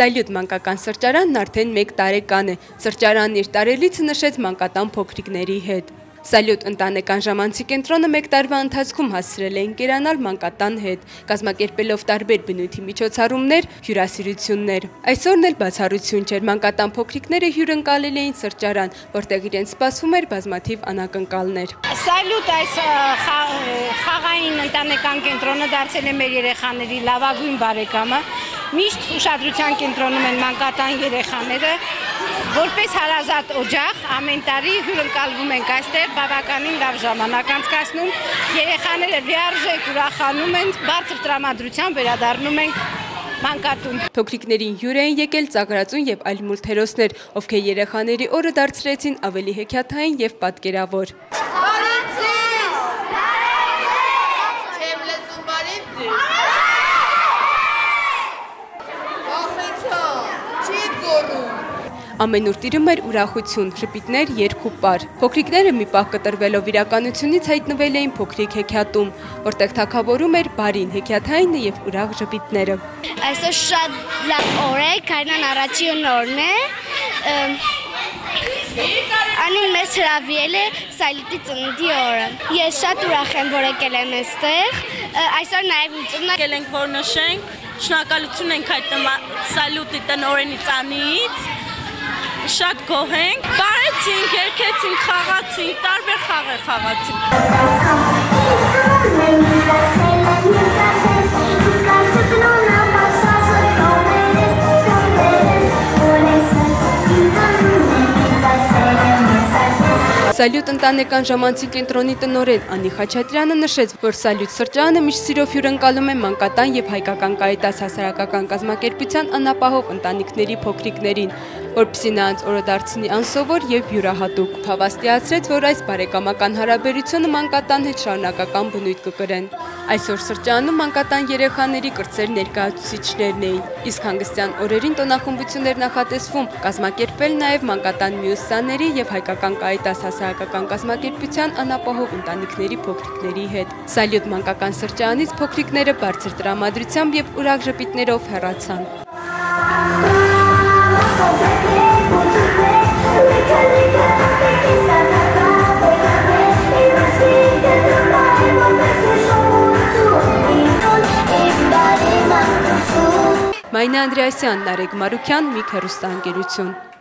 Սալյուտ մանկական սրճարանն արդեն 1 տարեկան է։ Սրճարանն իր տարելիցը նշեց մանկատան փոքրիկների հետ։ Սալյուտ ընտանեկան ժամանցի կենտրոնը 1 տարվա ընթացքում հասցրել է ընկերանալ մանկատան հետ, կազմակերպելով տարբեր բնույթի միջոցառումներ, հյուրասիրություններ։ Այսօրն էլ բացառություն չէր, մանկատան փոքրիկները հյուրընկալել էին սրճարան, որտեղ իրենց սպասվում էր բազմաթիվ անակնկալներ։ Սալյուտ այս խաղային ընտանեկան կենտրոնը դարձել է մեր երեխաների լավագույն բարեկամը։ Միշտ ուշադրության կենտրոնում են մանկատան երեխաները, որպես հարազատ օջախ ամեն տարի հյուրընկալվում ենք այստեղ, բավականին լավ ժամանակ անցկացնում, երեխաները լիարժեք ուրախանում են, բարձր տրամադրությամբ վերադառնում ենք մանկատուն։ Փոքրիկներին հյուր էին եկել ծաղրածուն եւ այլ մուլտհերոսներ, ովքեր երեխաների օրը դարձրեցին ավելի հեքիաթային եւ պատկերավոր։ Ամենուր տիրում էր ուրախություն, ժպիտներ, երկուպար։ Փոքրիկները մի պահ կտրվելով իրականությունից հայտնվել էին փոքրիկ հեքիաթում, որտեղ թագավորում էր բարին, հեքիաթայինը եւ ուրախ ժպիտները։ Այսօր շատ լավ օր է, քայնան առաջին օրն է։ Անին մեզ հրավիրել է Սալյուտի ծննդի օրը։ Ես շատ ուրախ եմ, որ եկել եմ այստեղ։ Այսօր նաև իմ ծնունդը եկել ենք, որ նշենք, շնորհակալություն ենք հայտնում Սալյուտի տնօրենից Անիից։ Շատ գոհ ենք, բարեցինք, երգեցինք, խաղացինք, տարբեր խաղեր խաղացինք։ Սալյուտ ընտանեկան ժամանցի կենտրոնի տնօրեն Անի Խաչատրյանը նշեց, որ Սալյուտ սրճարանը միշտ սիրով հյուրընկալում է մանկատան եւ հայկական Կարիտաս հասարակական կազմակերպության անապահով ընտանիքների փոքրիկներին, որպեսզի նրանց օրը դարձնի անսովոր եւ յուրահատուկ։ Հավաստիացրեց, որ այս բարեկամական հարաբերությունը մանկատան հետ շարունակական բնույթ կկրեն։ Այսօր սրճարանում մանկատան երեխաների կրտսեր ներկայացուցիչներն էին, իսկ հանգստյան օրերին տոնախմբություններ նախատեսվում կազմակերպվել նաեւ մանկատան մյուսաների եւ հայկական Կարիտաս հասարակական կազմակերպության անապահով ընտանիքների փոքրիկների հետ։ Սալյուտ մանկական սրճարանից փոքրիկները բարձր տրամադրությամբ եւ ուրախ ժպիտներով հեռացան։ Մայնա Անդրեասյան, Նարեկ Մարուքյան, Միք հեռուստաընկերություն։